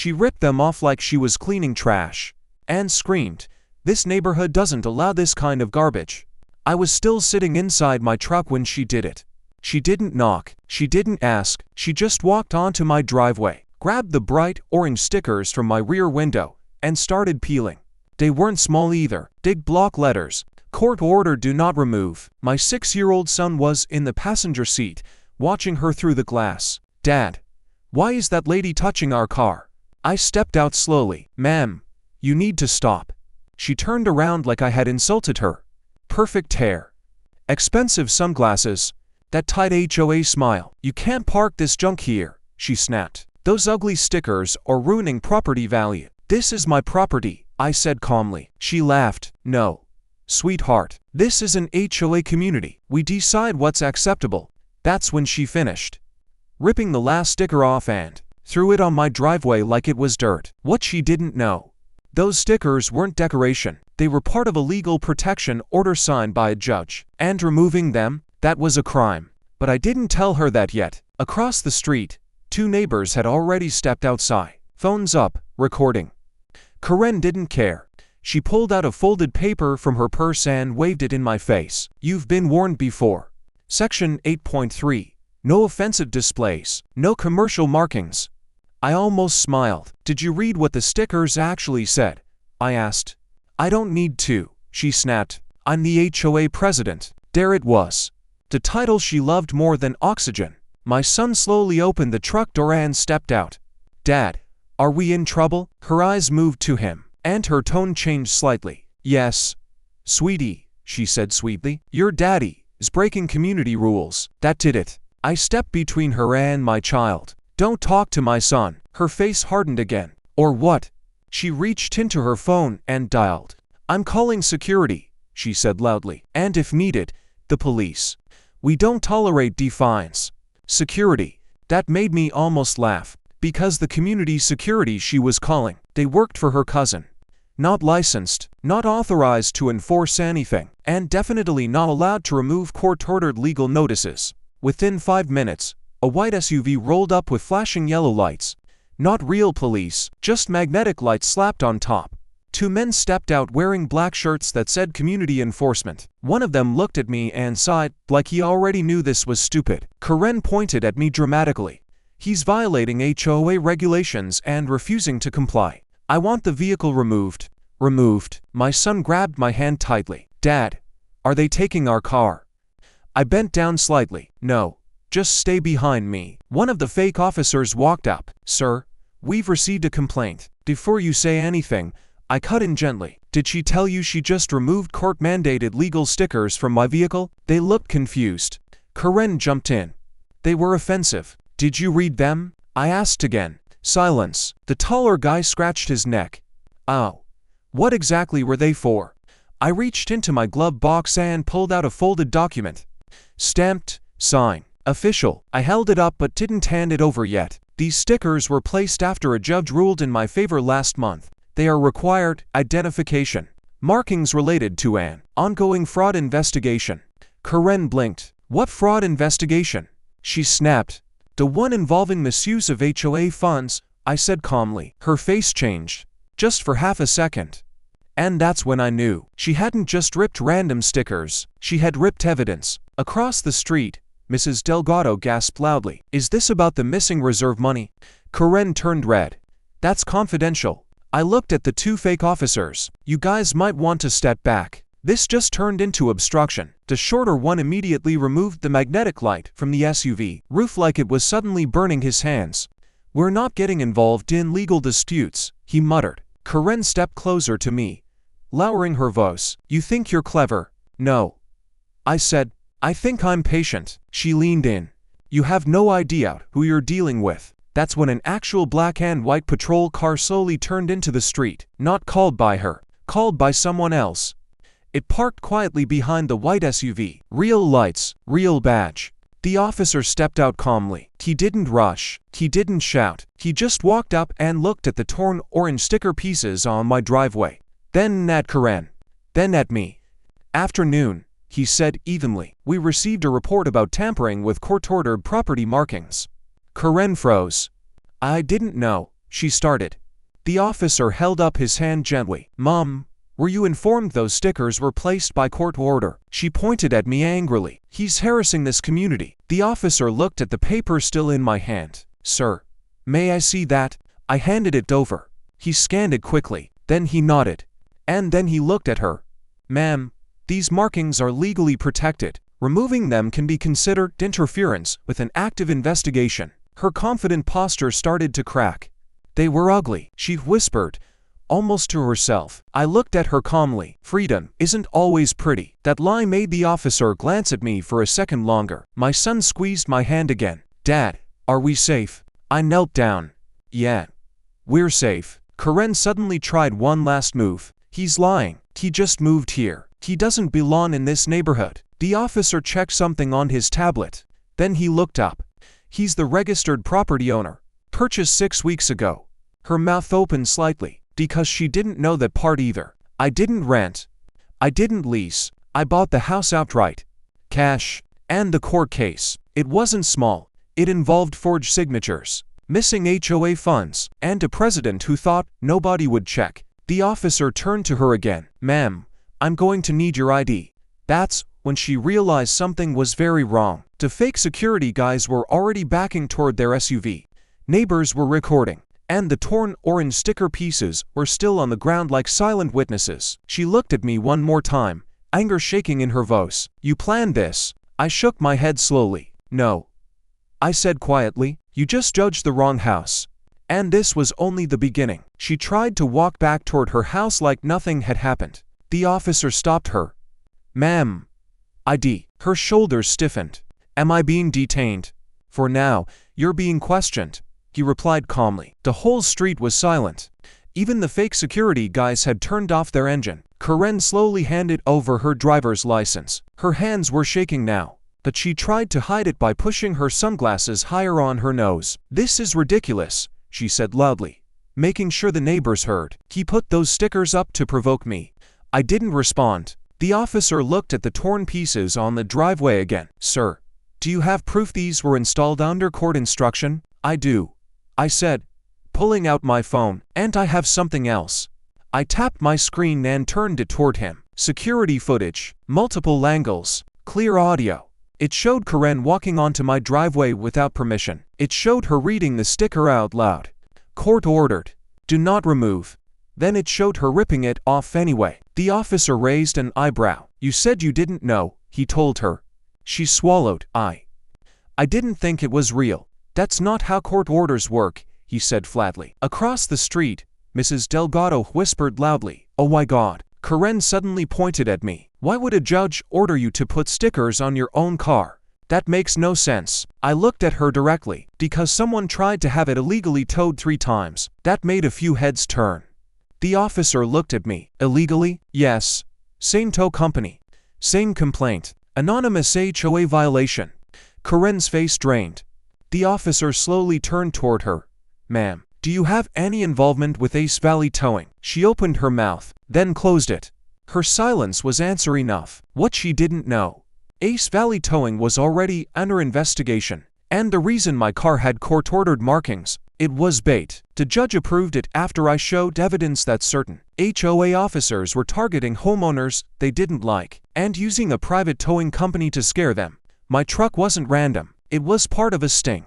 She ripped them off like she was cleaning trash, and screamed, "This neighborhood doesn't allow this kind of garbage." I was still sitting inside my truck when she did it. She didn't knock, she didn't ask, she just walked onto my driveway, grabbed the bright orange stickers from my rear window, and started peeling. They weren't small either, big block letters. Court order, do not remove. My 6-year-old son was in the passenger seat, watching her through the glass. "Dad, why is that lady touching our car?" I stepped out slowly. "Ma'am, you need to stop." She turned around like I had insulted her. Perfect hair, expensive sunglasses, that tight HOA smile. "You can't park this junk here," she snapped. "Those ugly stickers are ruining property value." "This is my property," I said calmly. She laughed. "No, sweetheart, this is an HOA community. We decide what's acceptable." That's when she finished ripping the last sticker off and threw it on my driveway like it was dirt. What she didn't know, those stickers weren't decoration. They were part of a legal protection order signed by a judge. And removing them, that was a crime. But I didn't tell her that yet. Across the street, 2 neighbors had already stepped outside, phones up, recording. Karen didn't care. She pulled out a folded paper from her purse and waved it in my face. "You've been warned before. Section 8.3. No offensive displays, no commercial markings." I almost smiled. "Did you read what the stickers actually said?" I asked. "I don't need to," she snapped. "I'm the HOA president." There it was. The title she loved more than oxygen. My son slowly opened the truck door and stepped out. "Dad, are we in trouble?" Her eyes moved to him, and her tone changed slightly. "Yes, sweetie," she said sweetly. "Your daddy is breaking community rules." That did it. I stepped between her and my child. "Don't talk to my son." Her face hardened again. "Or what?" She reached into her phone and dialed. "I'm calling security," she said loudly. "And if needed, the police. We don't tolerate defines." Security. That made me almost laugh. Because the community security she was calling, they worked for her cousin. Not licensed, not authorized to enforce anything, and definitely not allowed to remove court-ordered legal notices. Within 5 minutes, a white SUV rolled up with flashing yellow lights. Not real police, just magnetic lights slapped on top. 2 men stepped out wearing black shirts that said community enforcement. One of them looked at me and sighed, like he already knew this was stupid. Karen pointed at me dramatically. "He's violating HOA regulations and refusing to comply. I want the vehicle removed." Removed. My son grabbed my hand tightly. "Dad, are they taking our car?" I bent down slightly. "No, just stay behind me." One of the fake officers walked up. "Sir, we've received a complaint." Before you say anything, I cut in gently. "Did she tell you she just removed court-mandated legal stickers from my vehicle?" They looked confused. Karen jumped in. "They were offensive." "Did you read them?" I asked again. Silence. The taller guy scratched his neck. "Oh. What exactly were they for?" I reached into my glove box and pulled out a folded document. Stamped, sign, official. I held it up but didn't hand it over yet. "These stickers were placed after a judge ruled in my favor last month. They are required identification. Markings related to an ongoing fraud investigation." Karen blinked. "What fraud investigation?" She snapped. "The one involving misuse of HOA funds," I said calmly. Her face changed. Just for half a second. And that's when I knew. She hadn't just ripped random stickers. She had ripped evidence. Across the street, Mrs. Delgado gasped loudly. "Is this about the missing reserve money?" Karen turned red. "That's confidential." I looked at the 2 fake officers. "You guys might want to step back. This just turned into obstruction." The shorter one immediately removed the magnetic light from the SUV roof like it was suddenly burning his hands. "We're not getting involved in legal disputes," he muttered. Karen stepped closer to me, lowering her voice. "You think you're clever?" "No," I said. "I think I'm patient." She leaned in. "You have no idea who you're dealing with." That's when an actual black and white patrol car slowly turned into the street. Not called by her, called by someone else. It parked quietly behind the white SUV. Real lights, real badge. The officer stepped out calmly. He didn't rush. He didn't shout. He just walked up and looked at the torn orange sticker pieces on my driveway. Then at Karen. Then at me. "Afternoon," he said evenly. "We received a report about tampering with court-ordered property markings." Karen froze. "I didn't know," she started. The officer held up his hand gently. Mom, were you informed those stickers were placed by court order? She pointed at me angrily. He's harassing this community. The officer looked at the paper still in my hand. Sir, may I see that? I handed it over. He scanned it quickly. Then he nodded. And then he looked at her. Ma'am, these markings are legally protected. Removing them can be considered interference with an active investigation. Her confident posture started to crack. They were ugly, she whispered, almost to herself. I looked at her calmly. Freedom isn't always pretty. That lie made the officer glance at me for a second longer. My son squeezed my hand again. Dad, are we safe? I knelt down. Yeah, we're safe. Karen suddenly tried one last move. He's lying. He just moved here. He doesn't belong in this neighborhood. The officer checked something on his tablet. Then he looked up. He's the registered property owner. Purchased 6 weeks ago. Her mouth opened slightly, because she didn't know that part either. I didn't rent. I didn't lease. I bought the house outright. Cash. And the court case. It wasn't small. It involved forged signatures, missing HOA funds, and a president who thought nobody would check. The officer turned to her again. Ma'am, I'm going to need your ID. That's when she realized something was very wrong. The fake security guys were already backing toward their SUV. Neighbors were recording, and the torn orange sticker pieces were still on the ground like silent witnesses. She looked at me one more time, anger shaking in her voice. You planned this? I shook my head slowly. No, I said quietly. You just judged the wrong house. And this was only the beginning. She tried to walk back toward her house like nothing had happened. The officer stopped her. Ma'am. ID. Her shoulders stiffened. Am I being detained? For now, you're being questioned, he replied calmly. The whole street was silent. Even the fake security guys had turned off their engine. Karen slowly handed over her driver's license. Her hands were shaking now, but she tried to hide it by pushing her sunglasses higher on her nose. This is ridiculous, she said loudly, making sure the neighbors heard. He put those stickers up to provoke me. I didn't respond. The officer looked at the torn pieces on the driveway again. Sir, do you have proof these were installed under court instruction? I do, I said, pulling out my phone. And I have something else. I tapped my screen and turned it toward him. Security footage, multiple angles, clear audio. It showed Karen walking onto my driveway without permission. It showed her reading the sticker out loud. Court ordered. Do not remove. Then it showed her ripping it off anyway. The officer raised an eyebrow. You said you didn't know, he told her. She swallowed. I didn't think it was real. That's not how court orders work, he said flatly. Across the street, Mrs. Delgado whispered loudly. Oh my God. Karen suddenly pointed at me. Why would a judge order you to put stickers on your own car? That makes no sense. I looked at her directly. Because someone tried to have it illegally towed 3 times. That made a few heads turn. The officer looked at me. Illegally? Yes. Same tow company. Same complaint. Anonymous HOA violation. Karen's face drained. The officer slowly turned toward her. Ma'am, do you have any involvement with Ace Valley Towing? She opened her mouth, then closed it. Her silence was answer enough. What she didn't know. Ace Valley Towing was already under investigation. And the reason my car had court-ordered markings, it was bait. The judge approved it after I showed evidence that certain HOA officers were targeting homeowners they didn't like and using a private towing company to scare them. My truck wasn't random. It was part of a sting.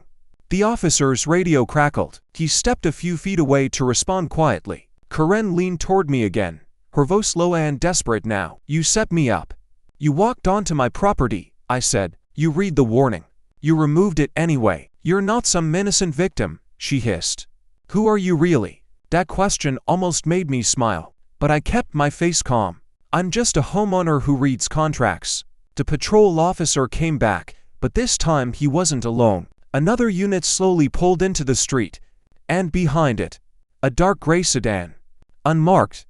The officer's radio crackled. He stepped a few feet away to respond quietly. Karen leaned toward me again, her voice low and desperate now. You set me up. You walked onto my property, I said. You read the warning. You removed it anyway. You're not some innocent victim, she hissed. Who are you really? That question almost made me smile, but I kept my face calm. I'm just a homeowner who reads contracts. The patrol officer came back, but this time he wasn't alone. Another unit slowly pulled into the street, and behind it, a dark gray sedan. Unmarked.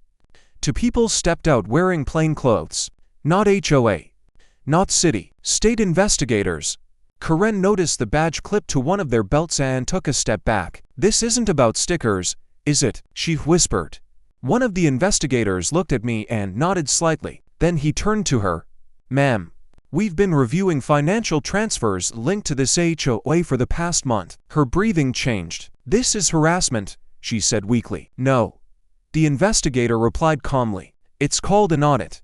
2 people stepped out wearing plain clothes. Not HOA. Not city. State investigators. Karen noticed the badge clipped to one of their belts and took a step back. This isn't about stickers, is it? She whispered. One of the investigators looked at me and nodded slightly. Then he turned to her. Ma'am, we've been reviewing financial transfers linked to this HOA for the past month. Her breathing changed. This is harassment, she said weakly. No. The investigator replied calmly. It's called an audit.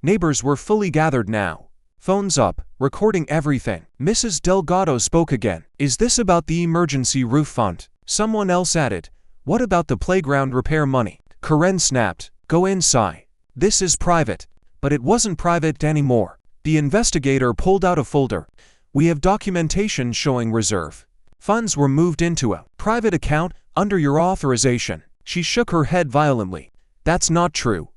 Neighbors were fully gathered now. Phones up, recording everything. Mrs. Delgado spoke again. Is this about the emergency roof fund? Someone else added. What about the playground repair money? Karen snapped. Go inside. This is private. But it wasn't private anymore. The investigator pulled out a folder. We have documentation showing reserve funds were moved into a private account under your authorization. She shook her head violently. That's not true.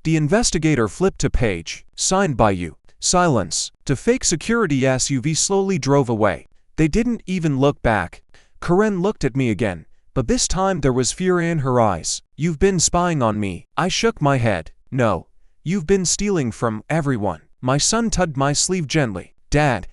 The investigator flipped a page. Signed by you. Silence. The fake security SUV slowly drove away. They didn't even look back. Karen looked at me again, but this time there was fear in her eyes. You've been spying on me. I shook my head. No. You've been stealing from everyone. My son tugged my sleeve gently. Dad,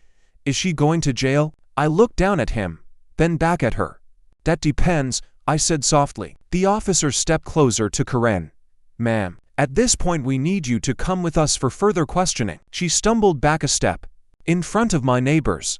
is she going to jail? I looked down at him, then back at her. That depends, I said softly. The officer stepped closer to Karen. Ma'am, at this point we need you to come with us for further questioning. She stumbled back a step. In front of my neighbors.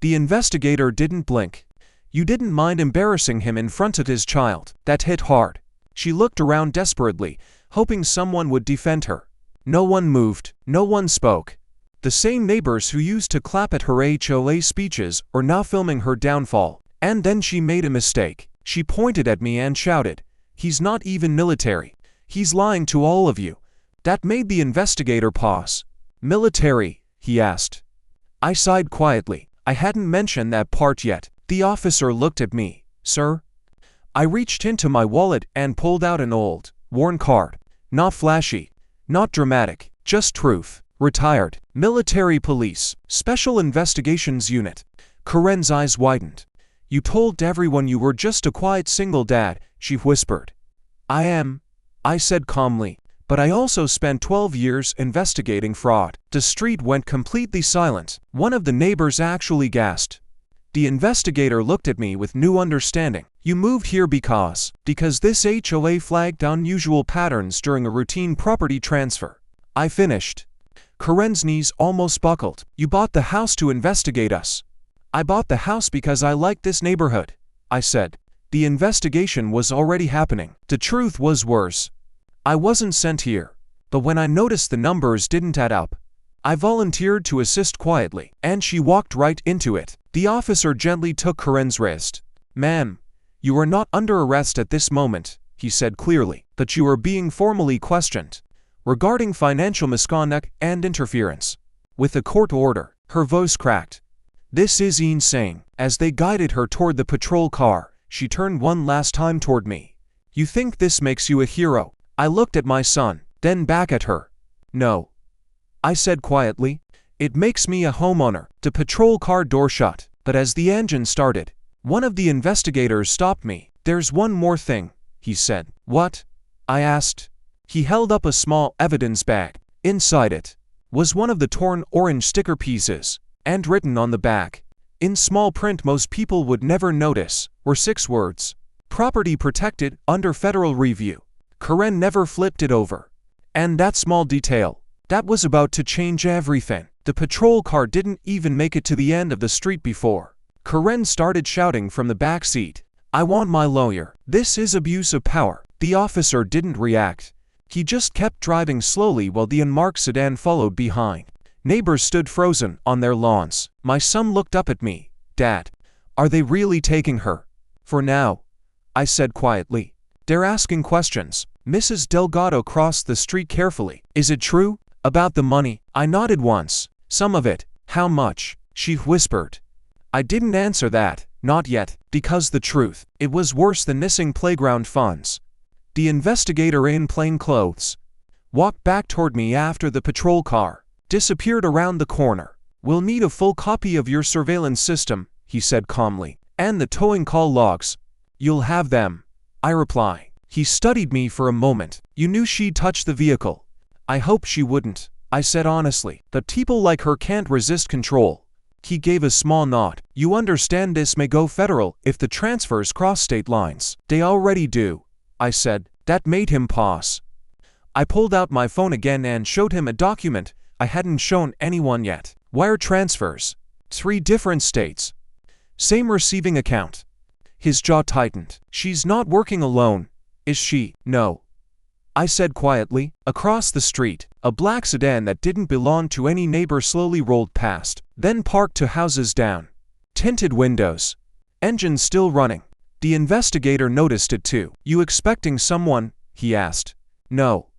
The investigator didn't blink. You didn't mind embarrassing him in front of his child. That hit hard. She looked around desperately, hoping someone would defend her. No one moved. No one spoke. The same neighbors who used to clap at her HOA speeches are now filming her downfall. And then she made a mistake. She pointed at me and shouted, He's not even military. He's lying to all of you. That made the investigator pause. Military? He asked. I sighed quietly. I hadn't mentioned that part yet. The officer looked at me. Sir? I reached into my wallet and pulled out an old, worn card. Not flashy. Not dramatic. Just truth. Retired. Military Police. Special Investigations Unit. Karen's eyes widened. You told everyone you were just a quiet single dad, she whispered. I am, I said calmly, but I also spent 12 years investigating fraud. The street went completely silent. One of the neighbors actually gasped. The investigator looked at me with new understanding. You moved here because this HOA flagged unusual patterns during a routine property transfer. I finished. Karen's knees almost buckled. You bought the house to investigate us. I bought the house because I liked this neighborhood, I said. The investigation was already happening. The truth was worse. I wasn't sent here. But when I noticed the numbers didn't add up, I volunteered to assist quietly, and she walked right into it. The officer gently took Karen's wrist. Ma'am, you are not under arrest at this moment, he said clearly, but you are being formally questioned regarding financial misconduct and interference with a court order. Her voice cracked. This is insane. As they guided her toward the patrol car, she turned one last time toward me. You think this makes you a hero? I looked at my son, then back at her. No. I said quietly. It makes me a homeowner. The patrol car door shut, but as the engine started, one of the investigators stopped me. There's one more thing, he said. What? I asked. He held up a small evidence bag. Inside it was one of the torn orange sticker pieces, and written on the back, in small print most people would never notice, were 6 words. Property protected under federal review. Karen never flipped it over. And that small detail, that was about to change everything. The patrol car didn't even make it to the end of the street before Karen started shouting from the back seat, I want my lawyer. This is abuse of power. The officer didn't react. He just kept driving slowly while the unmarked sedan followed behind. Neighbors stood frozen on their lawns. My son looked up at me. Dad, are they really taking her? For now, I said quietly. They're asking questions. Mrs. Delgado crossed the street carefully. Is it true? About the money? I nodded once. Some of it. How much? She whispered. I didn't answer that. Not yet. Because the truth, it was worse than missing playground funds. The investigator in plain clothes walked back toward me after the patrol car disappeared around the corner. We'll need a full copy of your surveillance system, he said calmly, and the towing call logs. You'll have them, I reply. He studied me for a moment. You knew she'd touch the vehicle. I hope she wouldn't, I said honestly. But people like her can't resist control. He gave a small nod. You understand this may go federal if the transfers cross state lines. They already do, I said. That made him pause. I pulled out my phone again and showed him a document I hadn't shown anyone yet. Wire transfers. 3 different states. Same receiving account. His jaw tightened. She's not working alone, is she? No, I said quietly. Across the street, a black sedan that didn't belong to any neighbor slowly rolled past, then parked 2 houses down. Tinted windows. Engine still running. The investigator noticed it too. You expecting someone? He asked. No,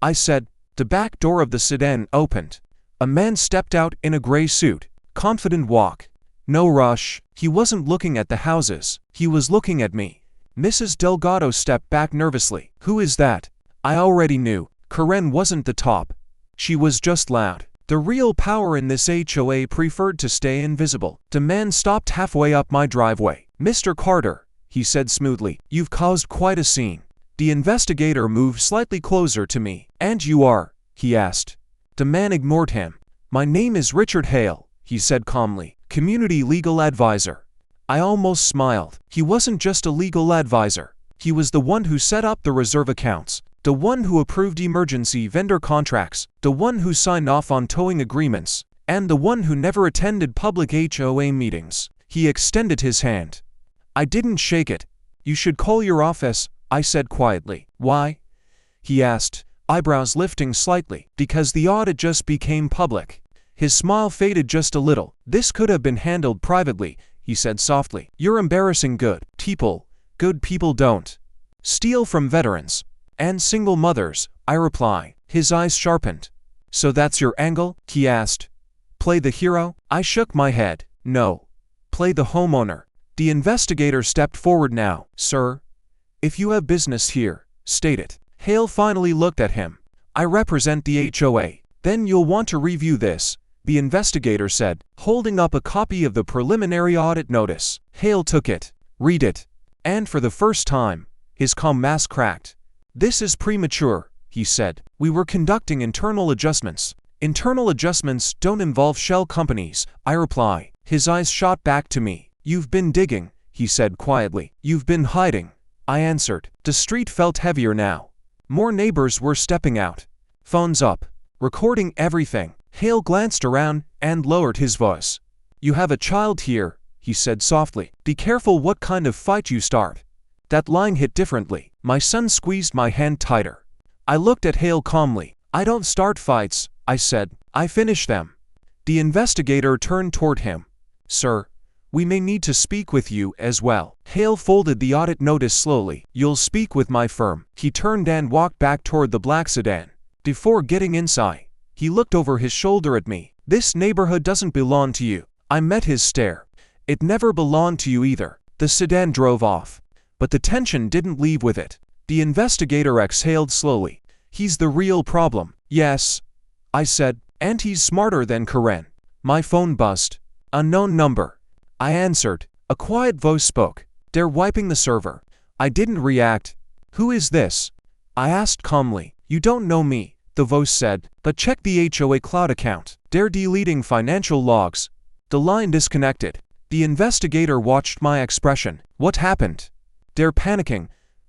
I said. The back door of the sedan opened. A man stepped out in a gray suit. Confident walk. No rush. He wasn't looking at the houses. He was looking at me. Mrs. Delgado stepped back nervously. Who is that? I already knew. Karen wasn't the top. She was just loud. The real power in this HOA preferred to stay invisible. The man stopped halfway up my driveway. Mr. Carter, he said smoothly, you've caused quite a scene. The investigator moved slightly closer to me. And you are? He asked. The man ignored him. My name is Richard Hale, he said calmly, community legal advisor. I almost smiled. He wasn't just a legal advisor. He was the one who set up the reserve accounts, the one who approved emergency vendor contracts, the one who signed off on towing agreements, and the one who never attended public HOA meetings. He extended his hand. I didn't shake it. You should call your office, I said quietly. Why? He asked, eyebrows lifting slightly. Because the audit just became public. His smile faded just a little. This could have been handled privately, he said softly. You're embarrassing good people. Good people don't steal from veterans and single mothers, I reply. His eyes sharpened. So that's your angle? He asked. Play the hero? I shook my head. No. Play the homeowner. The investigator stepped forward now. Sir, if you have business here, state it. Hale finally looked at him. I represent the HOA. Then you'll want to review this, the investigator said, holding up a copy of the preliminary audit notice. Hale took it. Read it. And for the first time, his calm mask cracked. This is premature, he said. We were conducting internal adjustments. Internal adjustments don't involve shell companies, I reply. His eyes shot back to me. You've been digging, he said quietly. You've been hiding, I answered. The street felt heavier now. More neighbors were stepping out. Phones up. Recording everything. Hale glanced around and lowered his voice. You have a child here, he said softly. Be careful what kind of fight you start. That line hit differently. My son squeezed my hand tighter. I looked at Hale calmly. I don't start fights, I said. I finish them. The investigator turned toward him. Sir, we may need to speak with you as well. Hale folded the audit notice slowly. You'll speak with my firm. He turned and walked back toward the black sedan. Before getting inside, he looked over his shoulder at me. This neighborhood doesn't belong to you. I met his stare. It never belonged to you either. The sedan drove off. But the tension didn't leave with it. The investigator exhaled slowly. He's the real problem. Yes, I said, and he's smarter than Karen. My phone buzzed. Unknown number. I answered. A quiet voice spoke. They're wiping the server. I didn't react. Who is this? I asked calmly. You don't know me, the voice said, but check the HOA cloud account. They're deleting financial logs. The line disconnected. The investigator watched my expression. What happened? They're panicking,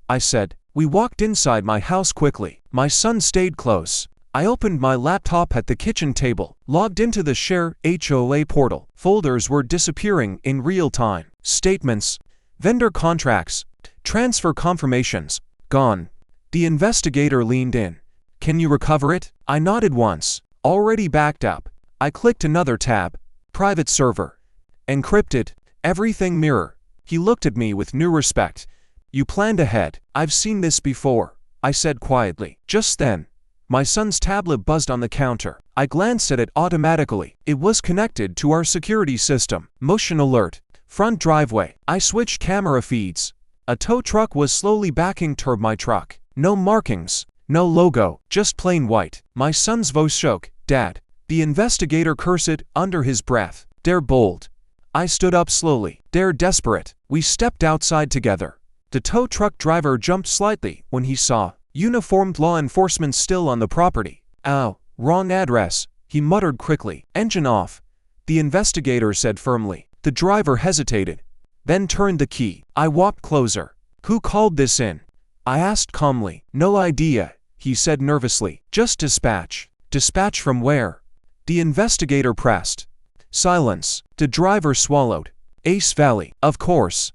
I said. We walked inside my house quickly. My son stayed close. I opened my laptop at the kitchen table, logged into the Share HOA portal. Folders were disappearing in real time. Statements, vendor contracts, transfer confirmations, gone. The investigator leaned in. Can you recover it? I nodded once. Already backed up. I clicked another tab. Private server. Encrypted. Everything mirror. He looked at me with new respect. You planned ahead. I've seen this before, I said quietly. Just then, my son's tablet buzzed on the counter. I glanced at it automatically. It was connected to our security system. Motion alert. Front driveway. I switched camera feeds. A tow truck was slowly backing toward my truck. No markings. No logo. Just plain white. My son's voice shook. Dad. The investigator cursed under his breath. They're bold. I stood up slowly. They're desperate. We stepped outside together. The tow truck driver jumped slightly when he saw uniformed law enforcement still on the property. Ow, wrong address, he muttered quickly. Engine off, the investigator said firmly. The driver hesitated, then turned the key. I walked closer. Who called this in? I asked calmly. No idea, he said nervously. Just dispatch. Dispatch from where? The investigator pressed. Silence. The driver swallowed. Ace Valley. Of course.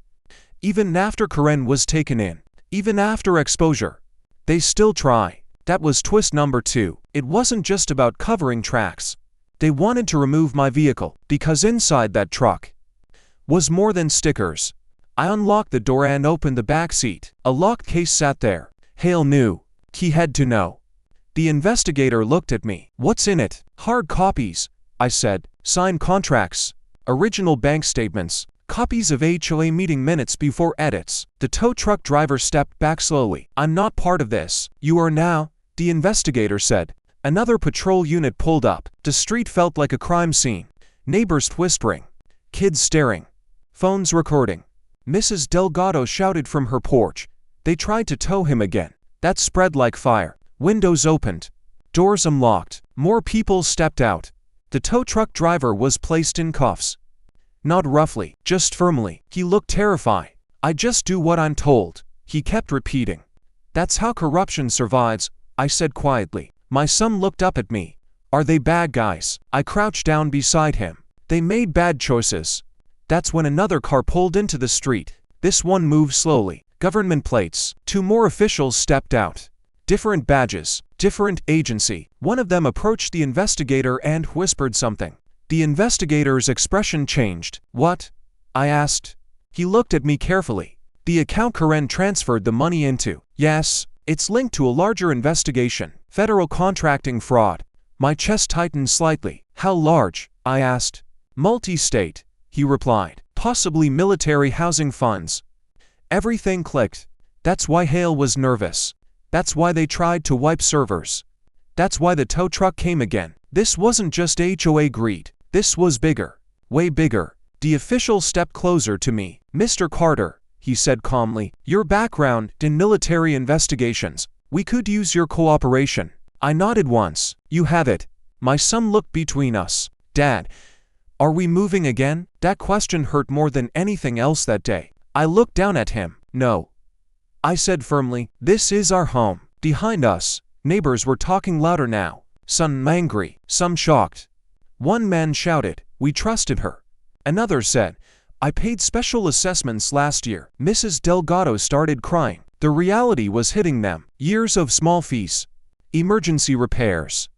Even after Karen was taken in, even after exposure, they still try. That was twist number 2. It wasn't just about covering tracks. They wanted to remove my vehicle, because inside that truck was more than stickers. I unlocked the door and opened the back seat. A locked case sat there. Hale knew. He had to know. The investigator looked at me. "What's in it?" "Hard copies," I said. "Signed contracts, original bank statements, copies of HOA meeting minutes before edits." The tow truck driver stepped back slowly. "I'm not part of this." "You are now," the investigator said. Another patrol unit pulled up. The street felt like a crime scene. Neighbors whispering, kids staring, phones recording. Mrs. Delgado shouted from her porch. They tried to tow him again. That spread like fire. Windows opened. Doors unlocked. More people stepped out. The tow truck driver was placed in cuffs. Not roughly, just firmly. He looked terrified. "I just do what I'm told," he kept repeating. "That's how corruption survives," I said quietly. My son looked up at me. "Are they bad guys?" I crouched down beside him. "They made bad choices." That's when another car pulled into the street. This one moved slowly. Government plates. 2 more officials stepped out. Different badges, different agency. One of them approached the investigator and whispered something. The investigator's expression changed. "What?" I asked. He looked at me carefully. "The account Karen transferred the money into." "Yes, it's linked to a larger investigation. Federal contracting fraud." My chest tightened slightly. "How large?" I asked. "Multi-state," he replied. "Possibly military housing funds." Everything clicked. That's why Hale was nervous. That's why they tried to wipe servers. That's why the tow truck came again. This wasn't just HOA greed. This was bigger. Way bigger. The official stepped closer to me. "Mr. Carter," he said calmly, "your background in military investigations. We could use your cooperation." I nodded once. "You have it." My son looked between us. "Dad, are we moving again?" That question hurt more than anything else that day. I looked down at him. "No," I said firmly. "This is our home." Behind us, neighbors were talking louder now. Some angry, some shocked. One man shouted, "We trusted her." Another said, "I paid special assessments last year." Mrs. Delgado started crying. The reality was hitting them. Years of small fees, emergency repairs,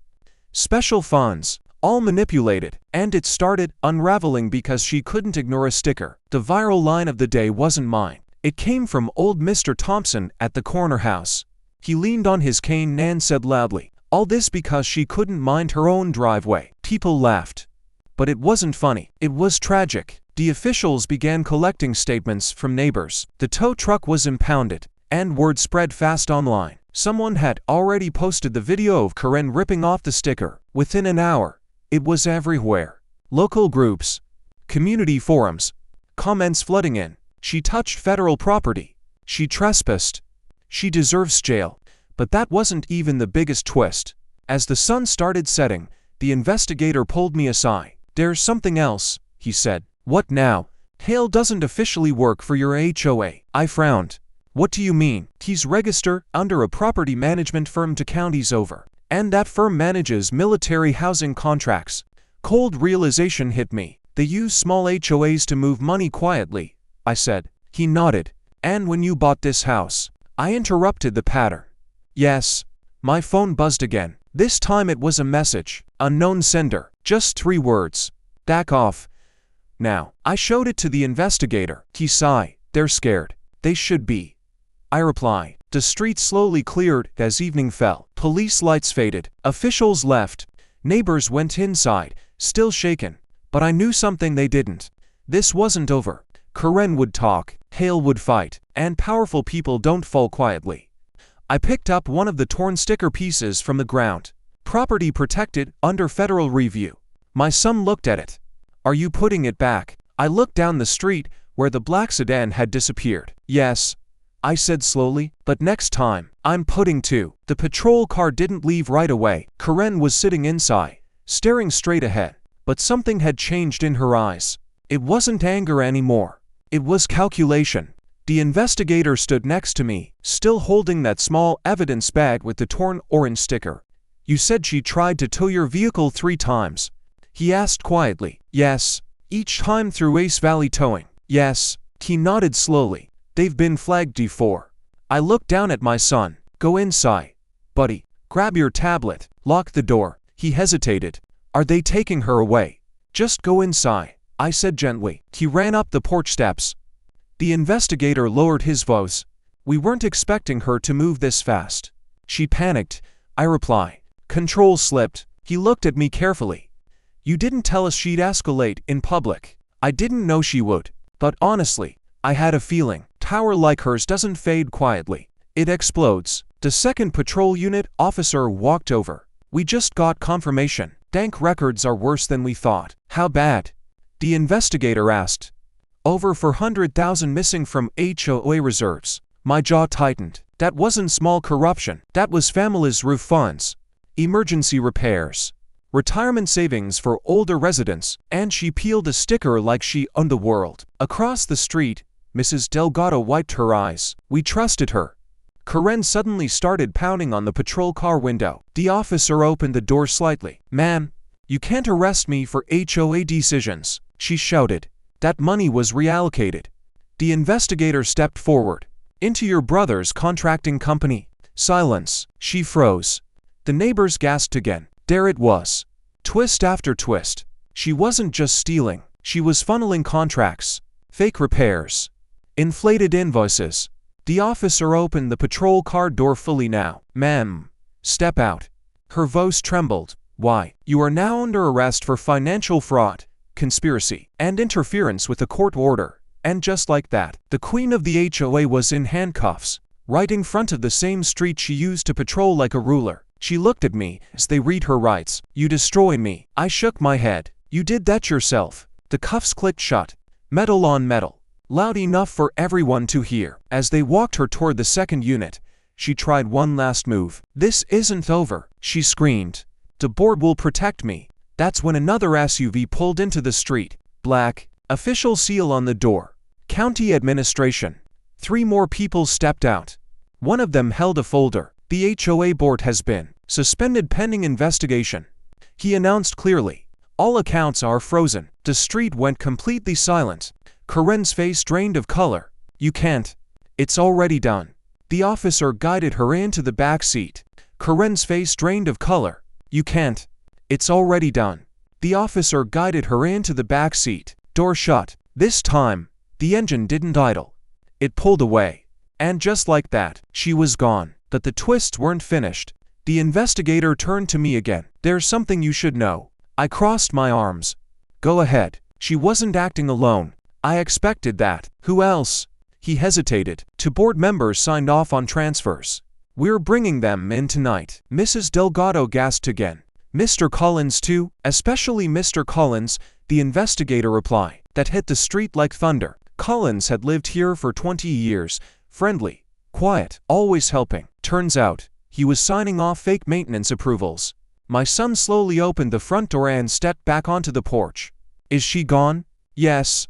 special funds, all manipulated. And it started unraveling because she couldn't ignore a sticker. The viral line of the day wasn't mine. It came from old Mr. Thompson at the corner house. He leaned on his cane and said loudly, "All this because she couldn't mind her own driveway." People laughed. But it wasn't funny. It was tragic. The officials began collecting statements from neighbors. The tow truck was impounded, and word spread fast online. Someone had already posted the video of Karen ripping off the sticker. Within an hour, it was everywhere. Local groups, community forums, comments flooding in. "She touched federal property. She trespassed. She deserves jail." But that wasn't even the biggest twist. As the sun started setting, the investigator pulled me aside. "There's something else," he said. "What now?" "Hale doesn't officially work for your HOA." I frowned. "What do you mean?" "He's registered under a property management firm 2 counties over, and that firm manages military housing contracts." Cold realization hit me. "They use small HOAs to move money quietly," I said. He nodded. "And when you bought this house?" I interrupted the pattern. "Yes." My phone buzzed again. This time it was a message. Unknown sender. Just 3 words. "Back off now." I showed it to the investigator. He sighed. "They're scared." "They should be," I replied. The street slowly cleared as evening fell. Police lights faded. Officials left. Neighbors went inside, still shaken. But I knew something they didn't. This wasn't over. Karen would talk, Hale would fight, and powerful people don't fall quietly. I picked up one of the torn sticker pieces from the ground. "Property protected under federal review." My son looked at it. "Are you putting it back?" I looked down the street where the black sedan had disappeared. "Yes," I said slowly, "but next time, I'm putting 2. The patrol car didn't leave right away. Karen was sitting inside, staring straight ahead. But something had changed in her eyes. It wasn't anger anymore. It was calculation. The investigator stood next to me, still holding that small evidence bag with the torn orange sticker. "You said she tried to tow your vehicle 3 times. He asked quietly. "Yes." "Each time through Ace Valley Towing?" "Yes." He nodded slowly. They've been flagged D4. I looked down at my son. Go inside. Buddy, grab your tablet. Lock the door. He hesitated. Are they taking her away? Just go inside, I said gently. He ran up the porch steps. The investigator lowered his voice. We weren't expecting her to move this fast. She panicked, I replied. Control slipped. He looked at me carefully. You didn't tell us she'd escalate in public. I didn't know she would, but honestly, I had a feeling. Tower like hers doesn't fade quietly. It explodes. The second patrol unit officer walked over. We just got confirmation. Dank records are worse than we thought. How bad? The investigator asked. Over 400,000 missing from HOA reserves. My jaw tightened. That wasn't small corruption. That was families' roof funds, emergency repairs, retirement savings for older residents, and she peeled a sticker like she owned the world. Across the street, Mrs. Delgado wiped her eyes. We trusted her. Karen suddenly started pounding on the patrol car window. The officer opened the door slightly. Ma'am, you can't arrest me for HOA decisions, she shouted. That money was reallocated. The investigator stepped forward. Into your brother's contracting company. Silence. She froze. The neighbors gasped again. There it was. Twist after twist. She wasn't just stealing. She was funneling contracts. Fake repairs. Inflated invoices. The officer opened the patrol car door fully now. Ma'am, step out. Her voice trembled. Why? You are now under arrest for financial fraud, conspiracy, and interference with a court order. And just like that, the queen of the HOA was in handcuffs, right in front of the same street she used to patrol like a ruler. She looked at me as they read her rights. You destroy me. I shook my head. You did that yourself. The cuffs clicked shut. Metal on metal. Loud enough for everyone to hear. As they walked her toward the second unit, she tried one last move. This isn't over, she screamed. The board will protect me. That's when another SUV pulled into the street. Black. Official seal on the door. County administration. 3 more people stepped out. One of them held a folder. The HOA board has been suspended pending investigation. He announced clearly. All accounts are frozen. The street went completely silent. Karen's face drained of color. You can't. It's already done. The officer guided her into the back seat. Karen's face drained of color. You can't. It's already done. The officer guided her into the back seat. Door shut. This time, the engine didn't idle. It pulled away. And just like that, she was gone. But the twists weren't finished. The investigator turned to me again. There's something you should know. I crossed my arms. Go ahead. She wasn't acting alone. I expected that. Who else? He hesitated. 2 board members signed off on transfers. We're bringing them in tonight. Mrs. Delgado gasped again. Mr. Collins too? Especially Mr. Collins, the investigator replied. That hit the street like thunder. Collins had lived here for 20 years. Friendly, quiet, always helping. Turns out, he was signing off fake maintenance approvals. My son slowly opened the front door and stepped back onto the porch. Is she gone? Yes,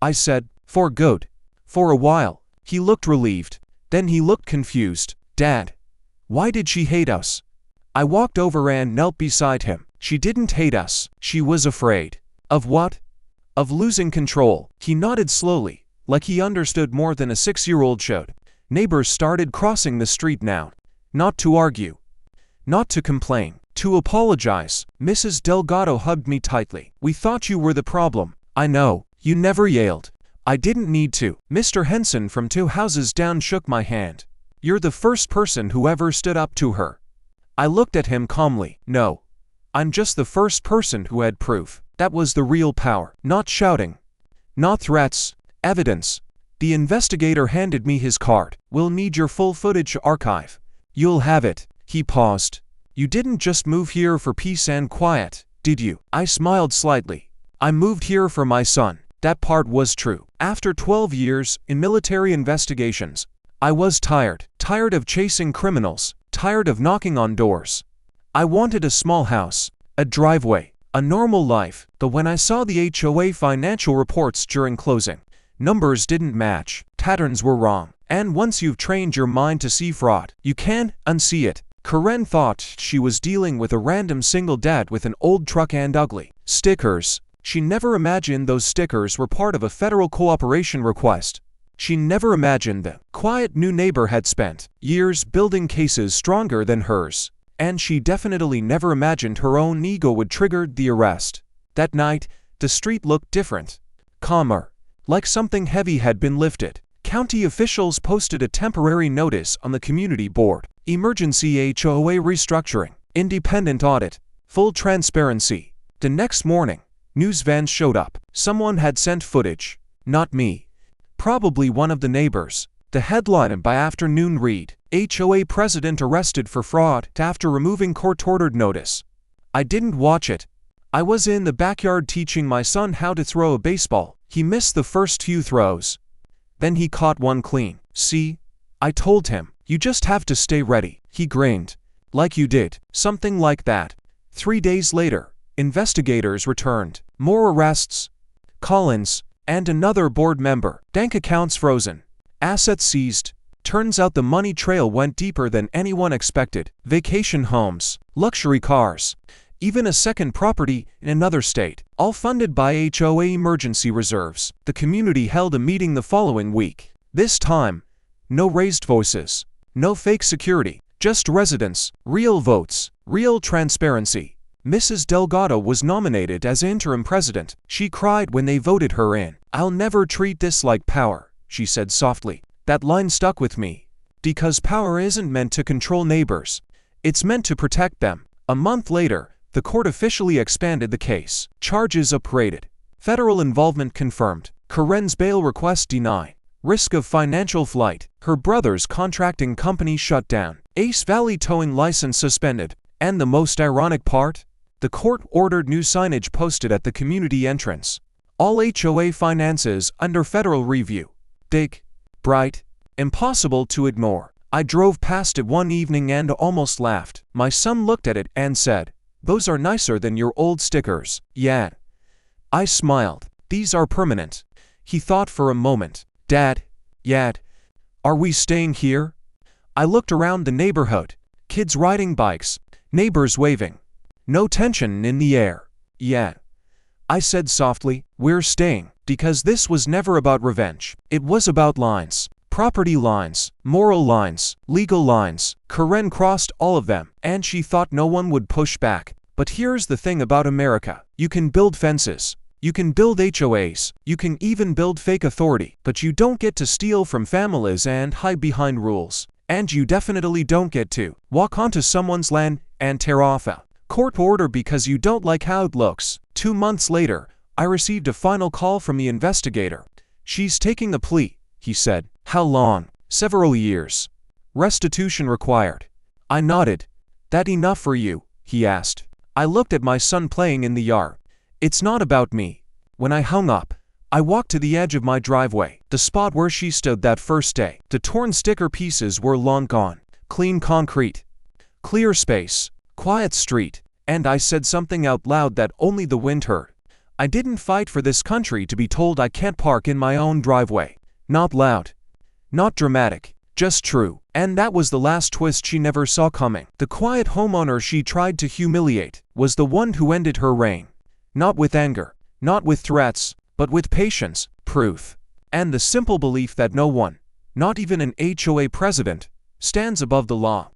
I said, for good. For a while, he looked relieved. Then he looked confused. Dad, why did she hate us? I walked over and knelt beside him. She didn't hate us. She was afraid. Of what? Of losing control. He nodded slowly, like he understood more than a 6-year-old should. Neighbors started crossing the street now. Not to argue. Not to complain. To apologize. Mrs. Delgado hugged me tightly. We thought you were the problem. I know. You never yelled. I didn't need to. Mr. Henson from 2 houses down shook my hand. You're the first person who ever stood up to her. I looked at him calmly. No. I'm just the first person who had proof. That was the real power. Not shouting. Not threats. Evidence. The investigator handed me his card. We'll need your full footage archive. You'll have it. He paused. You didn't just move here for peace and quiet, did you? I smiled slightly. I moved here for my son. That part was true. After 12 years in military investigations, I was tired. Tired of chasing criminals. Tired of knocking on doors. I wanted a small house, a driveway, a normal life. But when I saw the HOA financial reports during closing, numbers didn't match. Patterns were wrong. And once you've trained your mind to see fraud, you can't unsee it. Karen thought she was dealing with a random single dad with an old truck and ugly stickers. She never imagined those stickers were part of a federal cooperation request. She never imagined the quiet new neighbor had spent years building cases stronger than hers, and she definitely never imagined her own ego would trigger the arrest. That night, the street looked different, calmer, like something heavy had been lifted. County officials posted a temporary notice on the community board: emergency HOA restructuring, independent audit, full transparency. The next morning, news vans showed up. Someone had sent footage. Not me. Probably one of the neighbors. The headline by afternoon read, HOA president arrested for fraud after removing court-ordered notice. I didn't watch it. I was in the backyard teaching my son how to throw a baseball. He missed the first few throws. Then he caught one clean. See? I told him, you just have to stay ready. He grinned. Like you did. Something like that. 3 days later, investigators returned. More arrests. Collins and another board member. Bank accounts frozen. Assets seized. Turns out the money trail went deeper than anyone expected. Vacation homes, luxury cars, even a second property in another state, all funded by HOA emergency reserves. The community held a meeting the following week. This time, no raised voices, no fake security, just residents, real votes, real transparency. Mrs. Delgado was nominated as interim president. She cried when they voted her in. I'll never treat this like power, she said softly. That line stuck with me. Because power isn't meant to control neighbors. It's meant to protect them. A month later, the court officially expanded the case. Charges upgraded. Federal involvement confirmed. Karen's bail request denied. Risk of financial flight. Her brother's contracting company shut down. Ace Valley towing license suspended. And the most ironic part? The court ordered new signage posted at the community entrance. All HOA finances under federal review. Big, bright, impossible to ignore. I drove past it one evening and almost laughed. My son looked at it and said, "Those are nicer than your old stickers." Yeah. I smiled. "These are permanent." He thought for a moment. "Dad, are we staying here?" I looked around the neighborhood. Kids riding bikes, neighbors waving. No tension in the air. "Yeah," I said softly, "we're staying." Because this was never about revenge. It was about lines. Property lines, moral lines, legal lines. Karen crossed all of them, and she thought no one would push back. But here's the thing about America. You can build fences. You can build HOAs. You can even build fake authority. But you don't get to steal from families and hide behind rules. And you definitely don't get to walk onto someone's land and tear off a court order because you don't like how it looks. 2 months later, I received a final call from the investigator. "She's taking the plea," he said. "How long?" "Several years. Restitution required." I nodded. "That enough for you?" he asked. I looked at my son playing in the yard. "It's not about me." When I hung up, I walked to the edge of my driveway, the spot where she stood that first day. The torn sticker pieces were long gone. Clean concrete. Clear space. Quiet street. And I said something out loud that only the wind heard. I didn't fight for this country to be told I can't park in my own driveway. Not loud. Not dramatic. Just true. And that was the last twist she never saw coming. The quiet homeowner she tried to humiliate was the one who ended her reign. Not with anger. Not with threats. But with patience, proof, and the simple belief that no one, not even an HOA president, stands above the law.